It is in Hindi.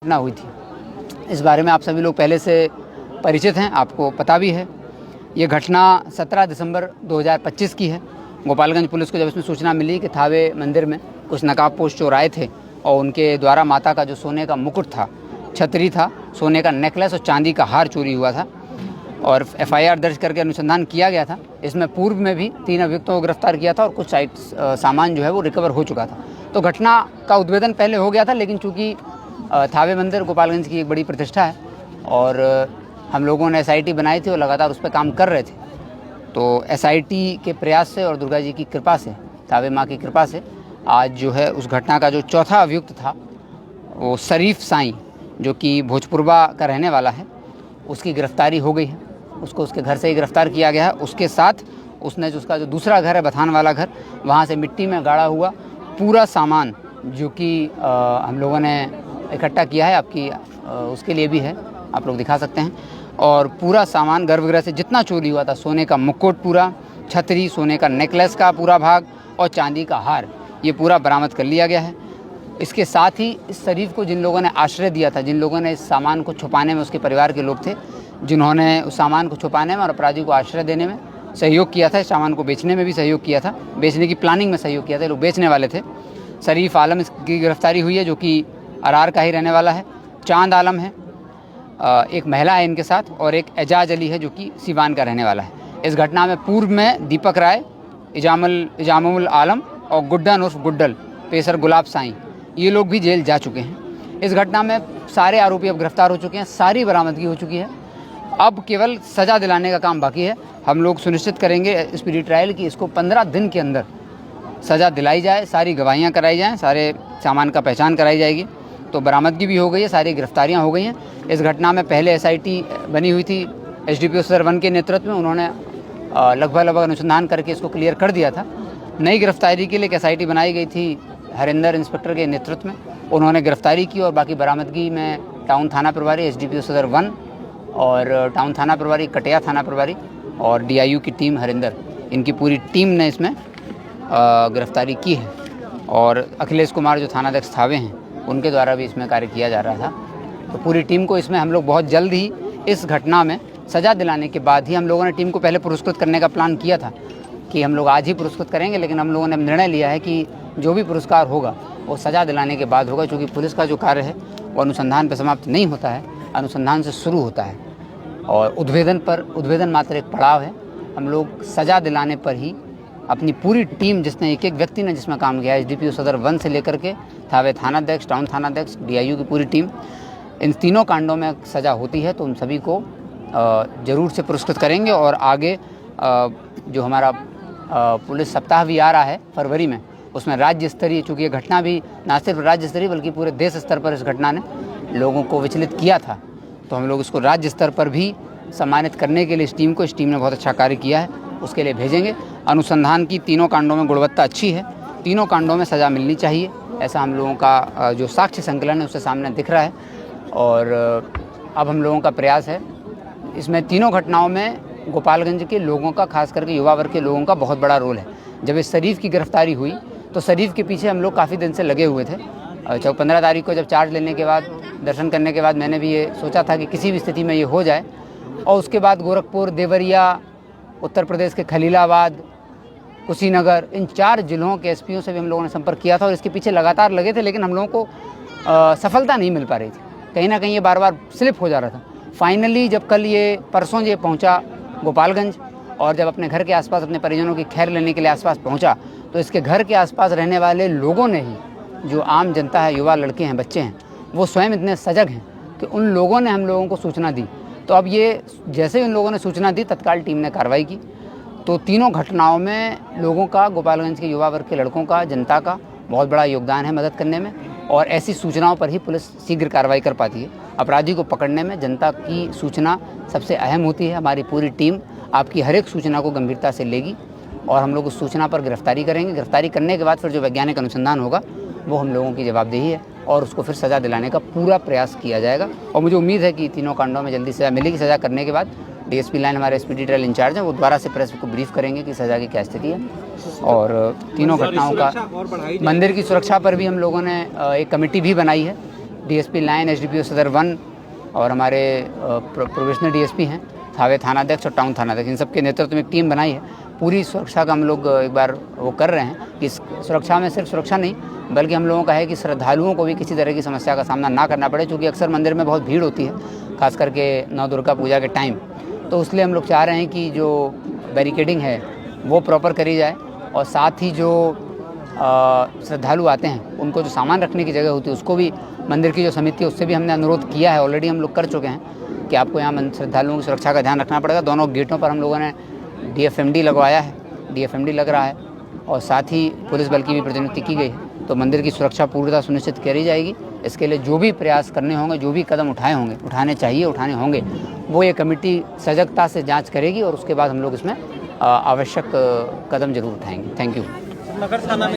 घटना हुई थी। इस बारे में आप सभी लोग पहले से परिचित हैं, आपको पता भी है। ये घटना 17 दिसंबर 2025 की है। गोपालगंज पुलिस को जब इसमें सूचना मिली कि थावे मंदिर में कुछ नकाबपोश चोर आए थे और उनके द्वारा माता का जो सोने का मुकुट था, छतरी था, सोने का नेकलेस और चांदी का हार चोरी हुआ था और FIR दर्ज करके अनुसंधान किया गया था। इसमें पूर्व में भी 3 अभियुक्तों को गिरफ्तार किया था और कुछ सामान जो है वो रिकवर हो चुका था। तो घटना का उद्भेदन पहले हो गया था, लेकिन चूँकि थावे मंदिर गोपालगंज की एक बड़ी प्रतिष्ठा है और हम लोगों ने SIT बनाई थी और लगातार उस पर काम कर रहे थे। तो SIT के प्रयास से और दुर्गा जी की कृपा से, थावे माँ की कृपा से आज जो है उस घटना का जो चौथा अभियुक्त था वो शरीफ साईं, जो कि भोजपुरवा का रहने वाला है, उसकी गिरफ्तारी हो गई है। उसको उसके घर से ही गिरफ्तार किया गया है। उसके साथ उसने जो उसका जो दूसरा घर है, बथान वाला घर, वहाँ से मिट्टी में गाड़ा हुआ पूरा सामान जो कि हम लोगों ने इकट्ठा किया है, आपकी उसके लिए भी है, आप लोग दिखा सकते हैं। और पूरा सामान गर्भगृह से जितना चोरी हुआ था, सोने का मुकुट पूरा, छतरी, सोने का नेकलेस का पूरा भाग और चांदी का हार, ये पूरा बरामद कर लिया गया है। इसके साथ ही इस शरीफ को जिन लोगों ने आश्रय दिया था, जिन लोगों ने इस सामान को छुपाने में, उसके परिवार के लोग थे जिन्होंने उस सामान को छुपाने में और अपराधी को आश्रय देने में सहयोग किया था, इस सामान को बेचने में भी सहयोग किया था, बेचने की प्लानिंग में सहयोग किया था, लोग बेचने वाले थे। शरीफ आलम की गिरफ्तारी हुई है, जो कि अरार का ही रहने वाला है। चांद आलम है, एक महिला है इनके साथ, और एक एजाज अली है जो कि सिवान का रहने वाला है। इस घटना में पूर्व में दीपक राय, इजामुल आलम और गुड्डन उर्फ गुड्डल, पेसर गुलाब साईं, ये लोग भी जेल जा चुके हैं। इस घटना में सारे आरोपी अब गिरफ्तार हो चुके हैं, सारी बरामदगी हो चुकी है। अब केवल सज़ा दिलाने का काम बाकी है। हम लोग सुनिश्चित करेंगे स्पीडी ट्रायल की इसको 15 दिन के अंदर सज़ा दिलाई जाए, सारी गवाहियाँ कराई जाएँ, सारे सामान का पहचान कराई जाएगी। तो बरामदगी भी हो गई है, सारी गिरफ्तारियां हो गई हैं। इस घटना में पहले SIT बनी हुई थी SDPO सर 1 के नेतृत्व में, उन्होंने लगभग अनुसंधान करके इसको क्लियर कर दिया था। नई गिरफ्तारी के लिए एक SIT बनाई गई थी हरिंदर इंस्पेक्टर के नेतृत्व में, उन्होंने गिरफ्तारी की और बाकी बरामदगी में टाउन थाना प्रभारी SDPO सदर 1 और टाउन थाना प्रभारी, कटिया थाना प्रभारी और DIU की टीम हरिंदर, इनकी पूरी टीम ने इसमें गिरफ्तारी की है। और अखिलेश कुमार जो थानाध्यक्ष थावे हैं, उनके द्वारा भी इसमें कार्य किया जा रहा था। तो पूरी टीम को इसमें हम लोग बहुत जल्द ही इस घटना में सज़ा दिलाने के बाद ही, हम लोगों ने टीम को पहले पुरस्कृत करने का प्लान किया था कि हम लोग आज ही पुरस्कृत करेंगे, लेकिन हम लोगों ने निर्णय लिया है कि जो भी पुरस्कार होगा वो सज़ा दिलाने के बाद होगा, क्योंकि पुलिस का जो कार्य है वो अनुसंधान पर समाप्त नहीं होता है, अनुसंधान से शुरू होता है और उद्भेदन मात्र एक पड़ाव है। हम लोग सज़ा दिलाने पर ही अपनी पूरी टीम, जिसने एक व्यक्ति ने जिसमें काम किया है, SDPO सदर 1 से लेकर के थावे थानाध्यक्ष, टाउन थानाध्यक्ष, DIU की पूरी टीम, इन तीनों कांडों में सज़ा होती है तो उन सभी को ज़रूर से पुरस्कृत करेंगे। और आगे जो हमारा पुलिस सप्ताह भी आ रहा है फरवरी में, उसमें राज्य स्तरीय, चूँकि ये घटना भी ना सिर्फ राज्य स्तरीय बल्कि पूरे देश स्तर पर इस घटना ने लोगों को विचलित किया था, तो हम लोग इसको राज्य स्तर पर भी सम्मानित करने के लिए इस टीम ने बहुत अच्छा कार्य किया है, उसके लिए भेजेंगे। अनुसंधान की तीनों कांडों में गुणवत्ता अच्छी है, तीनों कांडों में सज़ा मिलनी चाहिए, ऐसा हम लोगों का जो साक्ष्य संकलन है उससे सामने दिख रहा है। और अब हम लोगों का प्रयास है, इसमें तीनों घटनाओं में गोपालगंज के लोगों का, खास करके युवा वर्ग के लोगों का बहुत बड़ा रोल है। जब इस शरीफ की गिरफ्तारी हुई तो शरीफ के पीछे हम लोग काफ़ी दिन से लगे हुए थे। 15 तारीख को जब चार्ज लेने के बाद, दर्शन करने के बाद, मैंने भी ये सोचा था कि किसी भी स्थिति में ये हो जाए। और उसके बाद गोरखपुर, देवरिया, उत्तर प्रदेश के खलीलाबाद, कुशीनगर, इन 4 जिलों के SPO से भी हम लोगों ने संपर्क किया था और इसके पीछे लगातार लगे थे, लेकिन हम लोगों को सफलता नहीं मिल पा रही थी। कहीं ना कहीं ये बार बार स्लिप हो जा रहा था। फाइनली जब परसों ये पहुंचा गोपालगंज और जब अपने घर के आसपास अपने परिजनों की खैर लेने के लिए आसपास पहुंचा, तो इसके घर के आसपास रहने वाले लोगों ने ही, जो आम जनता है, युवा लड़के हैं, बच्चे हैं, वो स्वयं इतने सजग हैं कि उन लोगों ने हम लोगों को सूचना दी। तो अब ये जैसे ही उन लोगों ने सूचना दी, तत्काल टीम ने कार्रवाई की। तो तीनों घटनाओं में लोगों का, गोपालगंज के युवा वर्ग के लड़कों का, जनता का बहुत बड़ा योगदान है मदद करने में, और ऐसी सूचनाओं पर ही पुलिस शीघ्र कार्रवाई कर पाती है। अपराधी को पकड़ने में जनता की सूचना सबसे अहम होती है। हमारी पूरी टीम आपकी हर एक सूचना को गंभीरता से लेगी और हम लोग उस सूचना पर गिरफ्तारी करेंगे। गिरफ्तारी करने के बाद फिर जो वैज्ञानिक अनुसंधान होगा वो हम लोगों की जवाबदेही है और उसको फिर सज़ा दिलाने का पूरा प्रयास किया जाएगा। और मुझे उम्मीद है कि तीनों कांडों में जल्दी सज़ा मिलेगी। सज़ा करने के बाद DSP लाइन हमारे स्पीडी ट्रायल इंचार्ज हैं, वो दोबारा से प्रेस को ब्रीफ करेंगे कि सज़ा की क्या स्थिति है। और तीनों घटनाओं का, मंदिर की सुरक्षा पर भी हम लोगों ने एक कमेटी भी बनाई है डीएसपी लाइन, एसडीपीओ सदर 1 और हमारे प्रोबेशनल डीएसपी हैं, थावे थानाध्यक्ष और टाउन थानाध्यक्ष, इन सब के नेतृत्व में एक टीम बनाई है। पूरी सुरक्षा का हम लोग एक बार वो कर रहे हैं कि इस सुरक्षा में सिर्फ सुरक्षा नहीं बल्कि हम लोगों का है कि श्रद्धालुओं को भी किसी तरह की समस्या का सामना ना करना पड़े, क्योंकि अक्सर मंदिर में बहुत भीड़ होती है, खास करके नव दुर्गा पूजा के टाइम। तो इसलिए हम लोग चाह रहे हैं कि जो बैरिकेडिंग है वो प्रॉपर करी जाए और साथ ही जो श्रद्धालु आते हैं उनको जो सामान रखने की जगह होती है उसको भी मंदिर की जो समिति है उससे भी हमने अनुरोध किया है, ऑलरेडी हम लोग कर चुके हैं कि आपको यहाँ श्रद्धालुओं की सुरक्षा का ध्यान रखना पड़ेगा। दोनों गेटों पर हम लोगों ने डीएफएमडी लगवाया है, डीएफएमडी लग रहा है और साथ ही पुलिस बल की भी प्रतिनियुक्ति की गई है। तो मंदिर की सुरक्षा पूर्णतः सुनिश्चित करी जाएगी। इसके लिए जो भी प्रयास करने होंगे, जो भी कदम उठाने चाहिए, उठाने होंगे, वो ये कमेटी सजगता से जांच करेगी और उसके बाद हम लोग इसमें आवश्यक कदम जरूर उठाएंगे। Thank you.